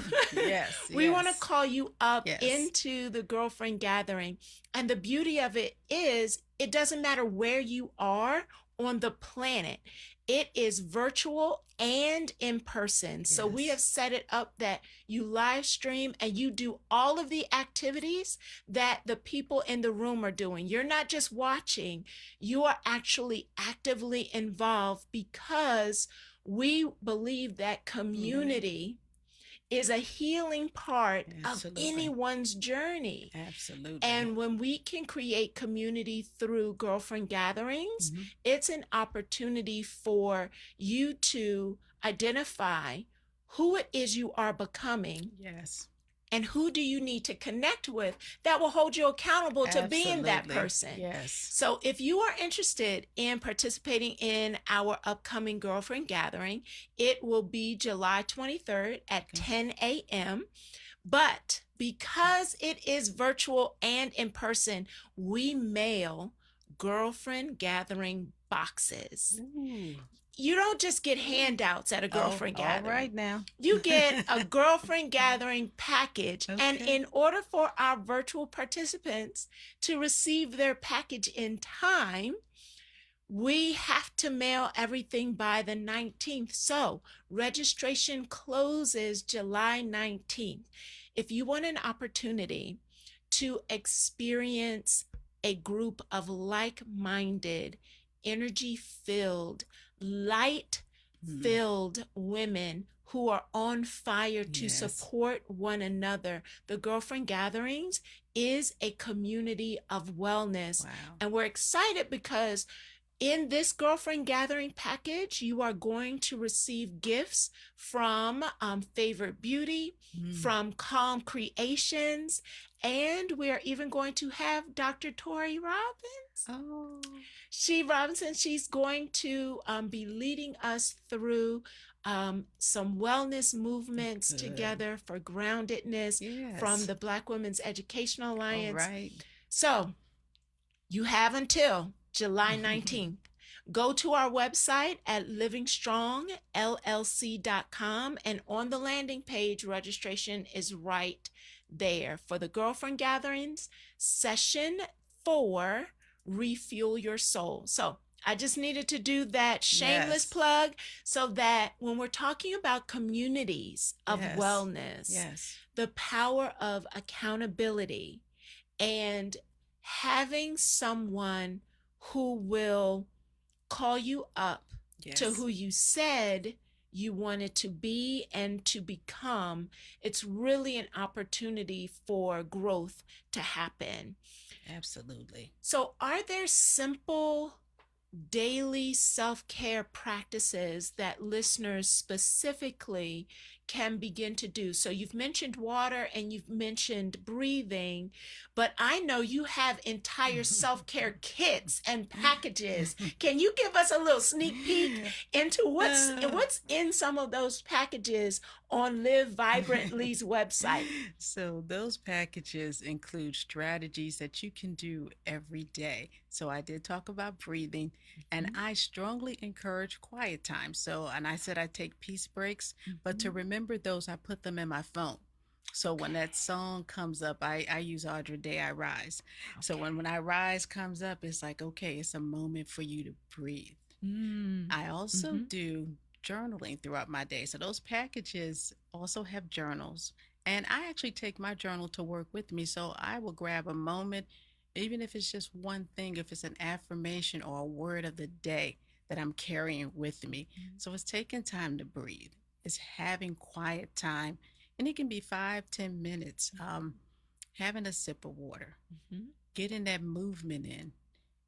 Speaker 3: We want to call you up into the girlfriend gathering. And the beauty of it is, it doesn't matter where you are on the planet. It is virtual and in person. So we have set it up that you live stream and you do all of the activities that the people in the room are doing. You're not just watching, you are actually actively involved, because we believe that community is a healing part of anyone's journey. And when we can create community through girlfriend gatherings, it's an opportunity for you to identify who it is you are becoming. And who do you need to connect with that will hold you accountable to being that person? So if you are interested in participating in our upcoming girlfriend gathering, it will be July 23rd at 10 a.m. But because it is virtual and in person, we mail girlfriend gathering boxes. You don't just get handouts at a girlfriend gathering.
Speaker 2: All right now.
Speaker 3: You get a girlfriend gathering package. And in order for our virtual participants to receive their package in time, We have to mail everything by the 19th. So registration closes July 19th. If you want an opportunity to experience a group of like-minded, energy-filled, light-filled women who are on fire to
Speaker 2: Yes.
Speaker 3: support one another, the Girlfriend Gatherings is a community of wellness.
Speaker 2: Wow.
Speaker 3: And we're excited because in this Girlfriend Gathering package, you are going to receive gifts from Favorite Beauty, from Calm Creations, and we are even going to have Dr. Tori Robbins.
Speaker 2: Oh.
Speaker 3: She's going to be leading us through some wellness movements
Speaker 2: Good.
Speaker 3: together for groundedness
Speaker 2: Yes.
Speaker 3: from the Black Women's Educational
Speaker 2: All
Speaker 3: Alliance.
Speaker 2: right.
Speaker 3: So you have until July 19th. Go to our website at livingstrongllc.com, and on the landing page, registration is right there for the Girlfriend Gatherings, Session 4, Refuel Your Soul. So I just needed to do that shameless
Speaker 2: Yes.
Speaker 3: plug so that when we're talking about communities of
Speaker 2: Yes.
Speaker 3: wellness,
Speaker 2: Yes.
Speaker 3: the power of accountability and having someone who will call you up
Speaker 2: Yes.
Speaker 3: to who you said you wanted to be and to become, it's really an opportunity for growth to happen.
Speaker 2: Absolutely.
Speaker 3: So are there simple daily self-care practices that listeners specifically can begin to do? So you've mentioned water and you've mentioned breathing, but I know you have entire self-care kits and packages. Can you give us a little sneak peek into what's in some of those packages on Liv Vibrantly's website?
Speaker 2: So those packages include strategies that you can do every day. So I did talk about breathing, and I strongly encourage quiet time. So, and I said I take peace breaks, but to remember those, I put them in my phone. So when that song comes up, I use Audra Day, I Rise. So when I Rise comes up, it's like, okay, it's a moment for you to breathe. I also do journaling throughout my day. So those packages also have journals. And I actually take my journal to work with me. So I will grab a moment, even if it's just one thing, if it's an affirmation or a word of the day that I'm carrying with me. So it's taking time to breathe. It's having quiet time. And it can be 5-10 minutes. Having a sip of water, getting that movement in.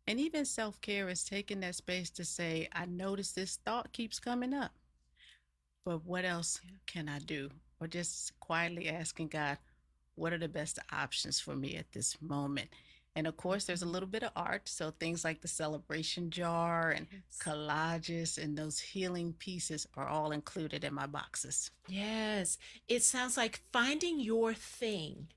Speaker 2: And even self-care is taking that space to say, I notice this thought keeps coming up, but what else can I do? Or just quietly asking God, what are the best options for me at this moment? And of course, there's a little bit of art. So things like the celebration jar and collages and those healing pieces are all included in my boxes.
Speaker 3: Yes, it sounds like finding your thing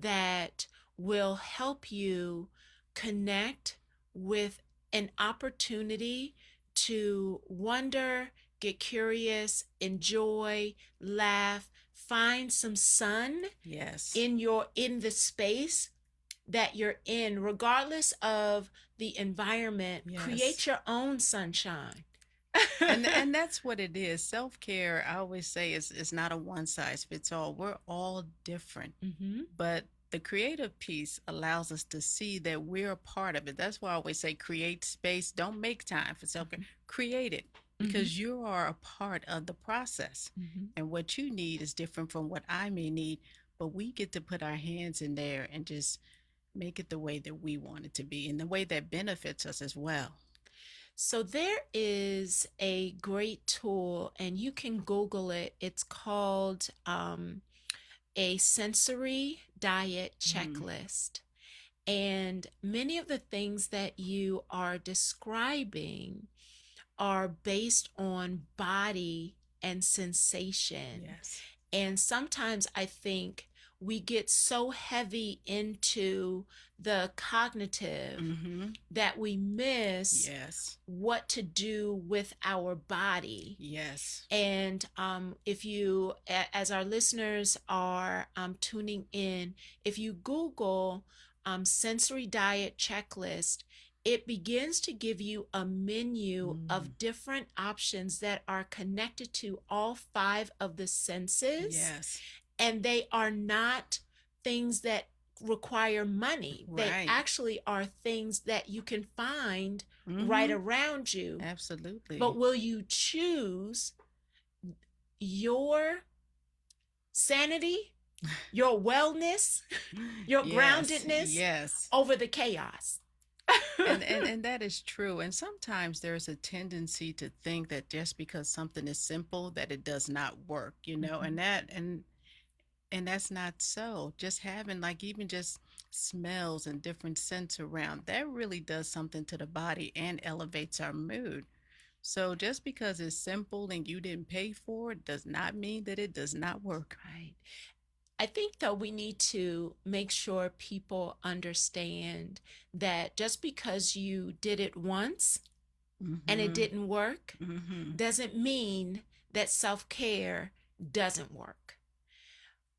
Speaker 3: that will help you connect with an opportunity to wonder, get curious, enjoy, laugh, find some sun
Speaker 2: Yes.
Speaker 3: in the space that you're in, regardless of the environment.
Speaker 2: Yes.
Speaker 3: Create your own sunshine.
Speaker 2: And that's what it is. Self-care, I always say, is not a one size fits all. We're all different. But the creative piece allows us to see that we're a part of it. That's why I always say create space. Don't make time for self-care. Create it, because you are a part of the process. And what you need is different from what I may need. But we get to put our hands in there and just make it the way that we want it to be, and the way that benefits us as well.
Speaker 3: So there is a great tool, and you can Google it. It's called a sensory diet checklist. And many of the things that you are describing are based on body and sensation.
Speaker 2: Yes.
Speaker 3: And sometimes I think we get so heavy into the cognitive that we miss what to do with our body.
Speaker 2: Yes.
Speaker 3: And if you, as our listeners are tuning in, if you Google sensory diet checklist, it begins to give you a menu of different options that are connected to all 5 of the senses.
Speaker 2: Yes.
Speaker 3: And they are not things that require money. They
Speaker 2: Right.
Speaker 3: actually are things that you can find
Speaker 2: Mm-hmm.
Speaker 3: right around you.
Speaker 2: Absolutely.
Speaker 3: But will you choose your sanity, your wellness, your
Speaker 2: Yes,
Speaker 3: groundedness
Speaker 2: yes.
Speaker 3: over the chaos?
Speaker 2: And that is true. And sometimes there's a tendency to think that just because something is simple that it does not work, you know,
Speaker 3: Mhm.
Speaker 2: and that's not so. Just having like even just smells and different scents around, that really does something to the body and elevates our mood. So just because it's simple and you didn't pay for it does not mean that it does not work.
Speaker 3: Right. I think, though, we need to make sure people understand that just because you did it once and it
Speaker 2: Mm-hmm.
Speaker 3: didn't work
Speaker 2: Mm-hmm.
Speaker 3: doesn't mean that self-care doesn't work.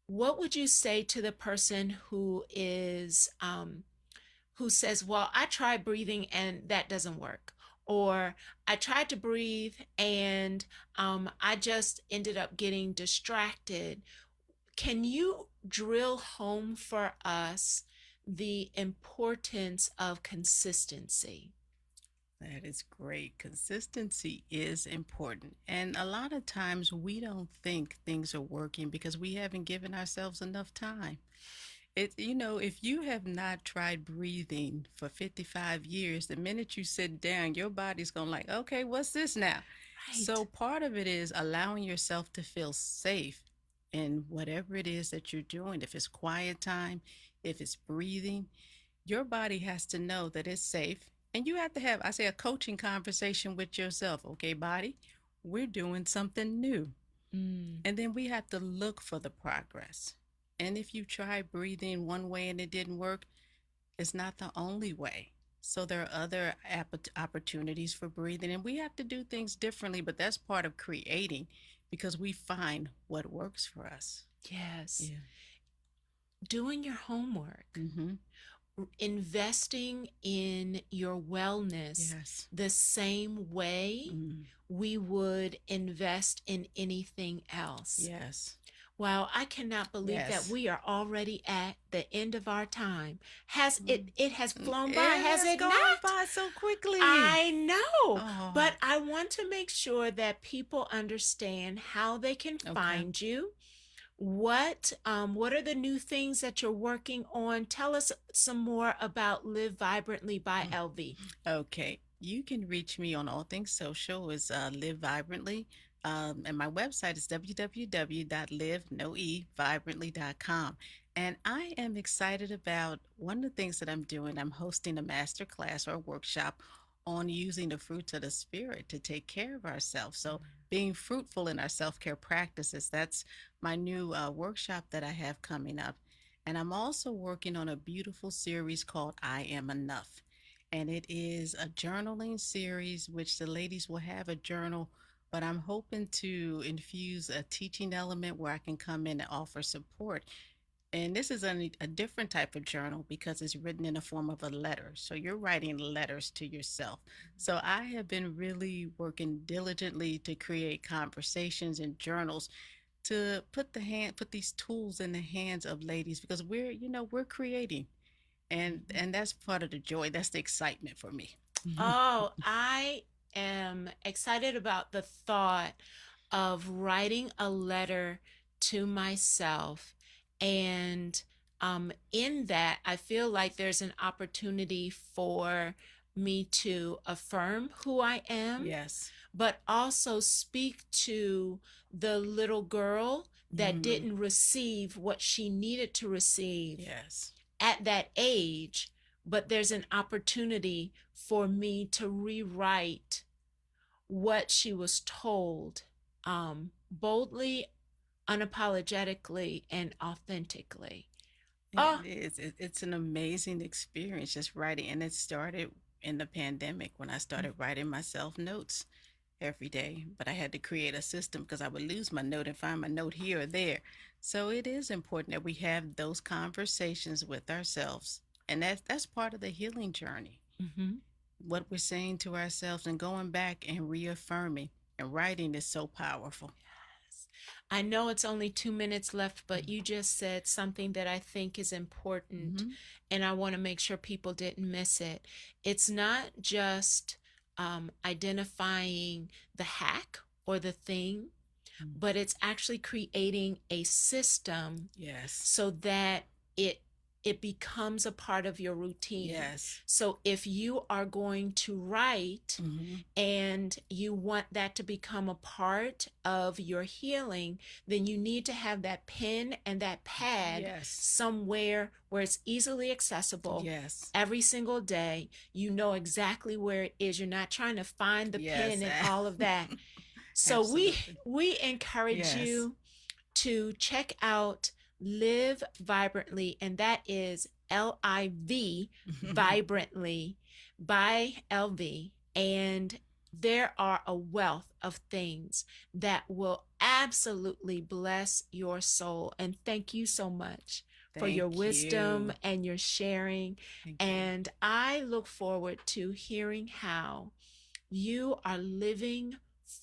Speaker 3: What would you say to the person who says, well, I tried breathing and that doesn't work? Or I tried to breathe and I just ended up getting distracted. Can you drill home for us the importance of consistency?
Speaker 2: That is great. Consistency is important. And a lot of times we don't think things are working because we haven't given ourselves enough time. If you have not tried breathing for 55 years, the minute you sit down, your body's going like, okay, what's this now?
Speaker 3: Right.
Speaker 2: So part of it is allowing yourself to feel safe in whatever it is that you're doing. If it's quiet time, if it's breathing, your body has to know that it's safe. And you have to have, I say, a coaching conversation with yourself. Okay, body, we're doing something new.
Speaker 3: Mm.
Speaker 2: And then we have to look for the progress. And if you try breathing one way and it didn't work, it's not the only way. So there are other opportunities for breathing, and we have to do things differently, but that's part of creating because we find what works for us.
Speaker 3: Yes.
Speaker 2: Yeah.
Speaker 3: Doing your homework,
Speaker 2: Mm-hmm.
Speaker 3: investing in your wellness
Speaker 2: Yes.
Speaker 3: the same way
Speaker 2: Mm.
Speaker 3: we would invest in anything else.
Speaker 2: Yes.
Speaker 3: Wow, I cannot believe
Speaker 2: Yes.
Speaker 3: that we are already at the end of our time. Has it has flown by,
Speaker 2: It
Speaker 3: has it
Speaker 2: gone
Speaker 3: not?
Speaker 2: by so quickly.
Speaker 3: I know,
Speaker 2: Oh.
Speaker 3: but I want to make sure that people understand how they can
Speaker 2: Okay.
Speaker 3: find you. What are the new things that you're working on? Tell us some more about Live Vibrantly by LV.
Speaker 2: Okay. You can reach me on all things social is Live Vibrantly. And my website is www.livevibrantly.com. And I am excited about one of the things that I'm doing. I'm hosting a master class or a workshop on using the fruits of the spirit to take care of ourselves. So being fruitful in our self-care practices, that's my new workshop that I have coming up. And I'm also working on a beautiful series called I Am Enough. And it is a journaling series, which the ladies will have a journal, but I'm hoping to infuse a teaching element where I can come in and offer support. And this is a different type of journal because it's written in the form of a letter. So you're writing letters to yourself. So I have been really working diligently to create conversations and journals to put these tools in the hands of ladies because we're creating. And that's part of the joy. That's the excitement for me.
Speaker 3: Oh, I am excited about the thought of writing a letter to myself. And in that, I feel like there's an opportunity for me to affirm who I am,
Speaker 2: Yes.
Speaker 3: but also speak to the little girl that didn't receive what she needed to receive
Speaker 2: Yes.
Speaker 3: at that age. But there's an opportunity for me to rewrite what she was told boldly, unapologetically, and authentically.
Speaker 2: It's an amazing experience just writing. And it started in the pandemic when I started writing myself notes every day. But I had to create a system because I would lose my note and find my note here or there. So it is important that we have those conversations with ourselves. And that's part of the healing journey.
Speaker 3: Mm-hmm.
Speaker 2: what we're saying to ourselves and going back and reaffirming. And writing is so powerful.
Speaker 3: I know it's only 2 minutes left, but you just said something that I think is important, and I want to make sure people didn't miss it. It's not just identifying the hack or the thing, but it's actually creating a system
Speaker 2: Yes.
Speaker 3: so that it becomes a part of your routine.
Speaker 2: Yes.
Speaker 3: So if you are going to write and you want that to become a part of your healing, then you need to have that pen and that pad somewhere where it's easily accessible.
Speaker 2: Yes.
Speaker 3: Every single day, you know exactly where it is. You're not trying to find the pen and all of that. So we encourage you to check out Liv Vibrantly, and that is LIV Vibrantly by LV. And there are a wealth of things that will absolutely bless your soul. And thank you so much for your wisdom and your sharing. And I look forward to hearing how you are living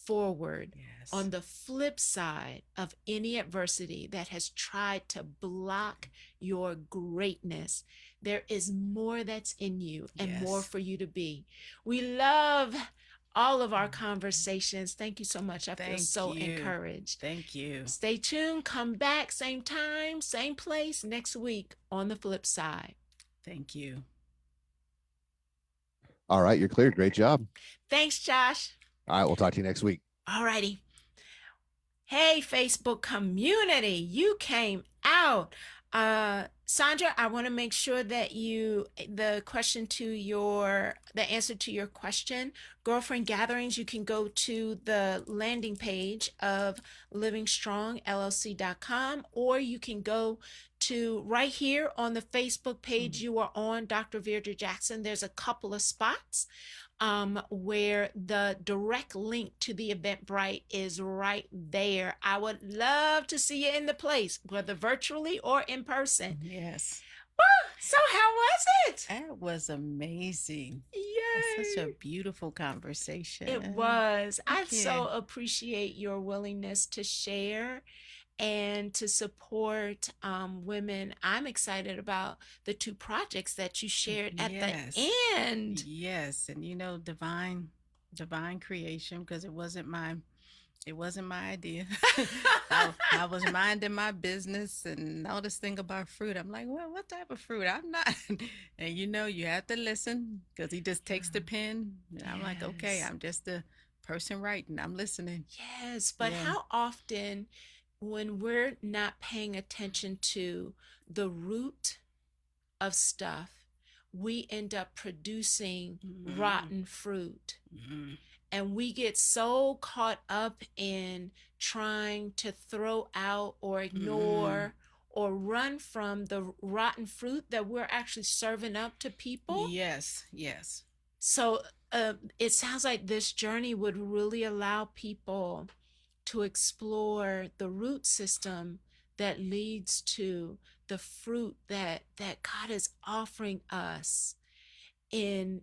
Speaker 3: forward on the flip side of any adversity that has tried to block your greatness. There is more that's in you and more for you to be. We love all of our conversations. Thank you so much. I feel so encouraged.
Speaker 2: Thank you.
Speaker 3: Stay tuned. Come back, same time, same place next week on the flip side.
Speaker 2: Thank you.
Speaker 4: All right, you're cleared. Great job.
Speaker 3: Thanks, Josh.
Speaker 4: All right, we'll talk to you next week.
Speaker 3: All righty. Hey, Facebook community, you came out. Sandra, I want to make sure that the answer to your question, girlfriend gatherings, you can go to the landing page of livingstrongllc.com, or you can go to right here on the Facebook page you are on, Dr. Virdra Jackson. There's a couple of spots where the direct link to the Eventbrite is right there. I would love to see you in the place, whether virtually or in person.
Speaker 2: Yes.
Speaker 3: So how was it?
Speaker 2: That was amazing.
Speaker 3: Yay.
Speaker 2: Such a beautiful conversation.
Speaker 3: It was. I so appreciate your willingness to share and to support women. I'm excited about the 2 projects that you shared at the end.
Speaker 2: Yes, and divine creation, because it wasn't my idea. I was minding my business and all this thing about fruit. I'm like, well, what type of fruit? I'm not. And you have to listen, because he just takes the pen. And I'm like, okay, I'm just the person writing. I'm listening.
Speaker 3: Yes, but how often, when we're not paying attention to the root of stuff, we end up producing rotten fruit. And we get so caught up in trying to throw out or ignore or run from the rotten fruit that we're actually serving up to people.
Speaker 2: Yes.
Speaker 3: So it sounds like this journey would really allow people to explore the root system that leads to the fruit that God is offering us in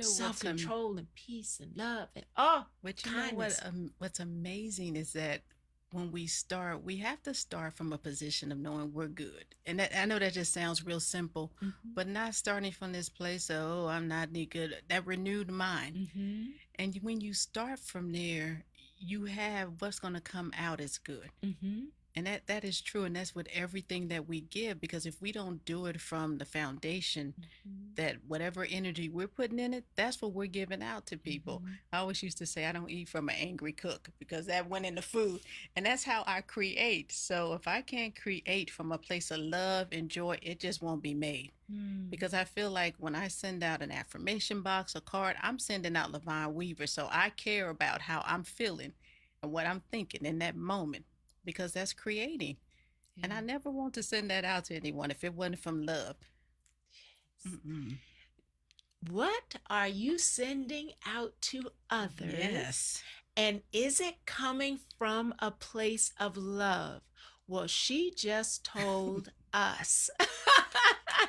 Speaker 3: self-control and peace and love and kindness.
Speaker 2: What's amazing is that when we start, we have to start from a position of knowing we're good. And that, I know that just sounds real simple, but not starting from this place of, I'm not any good, that renewed mind. And when you start from there, you have what's going to come out as good. And that is true. And that's with everything that we give, because if we don't do it from the foundation, that whatever energy we're putting in it, that's what we're giving out to people. I always used to say, I don't eat from an angry cook, because that went in the food. And that's how I create. So if I can't create from a place of love and joy, it just won't be made. Because I feel like when I send out an affirmation box or card, I'm sending out LaVonne Weaver. So I care about how I'm feeling and what I'm thinking in that moment, because that's creating. And I never want to send that out to anyone if it wasn't from love.
Speaker 3: What are you sending out to others?
Speaker 2: Yes.
Speaker 3: And is it coming from a place of love? Well, she just told us.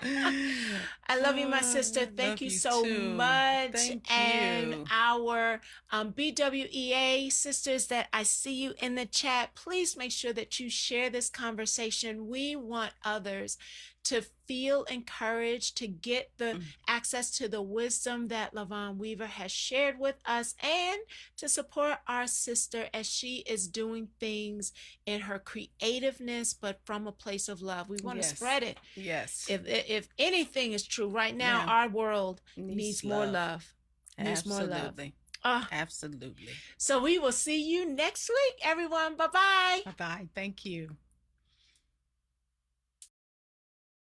Speaker 3: I love you, my sister.
Speaker 2: I
Speaker 3: Thank
Speaker 2: love
Speaker 3: you
Speaker 2: you
Speaker 3: so
Speaker 2: too.
Speaker 3: much.
Speaker 2: Thank
Speaker 3: And
Speaker 2: you.
Speaker 3: our BWEA sisters that I see you in the chat, please make sure that you share this conversation. We want others to feel encouraged, to get the access to the wisdom that LaVonne Weaver has shared with us, and to support our sister as she is doing things in her creativeness, but from a place of love. We want to
Speaker 2: Yes.
Speaker 3: spread it.
Speaker 2: Yes.
Speaker 3: If anything is true right now,
Speaker 2: Yeah.
Speaker 3: our world
Speaker 2: Needs
Speaker 3: needs more love. Needs more love.
Speaker 2: Absolutely.
Speaker 3: Ah,
Speaker 2: Absolutely.
Speaker 3: so we will see you next week, everyone. Bye bye.
Speaker 2: Bye-bye. Thank you.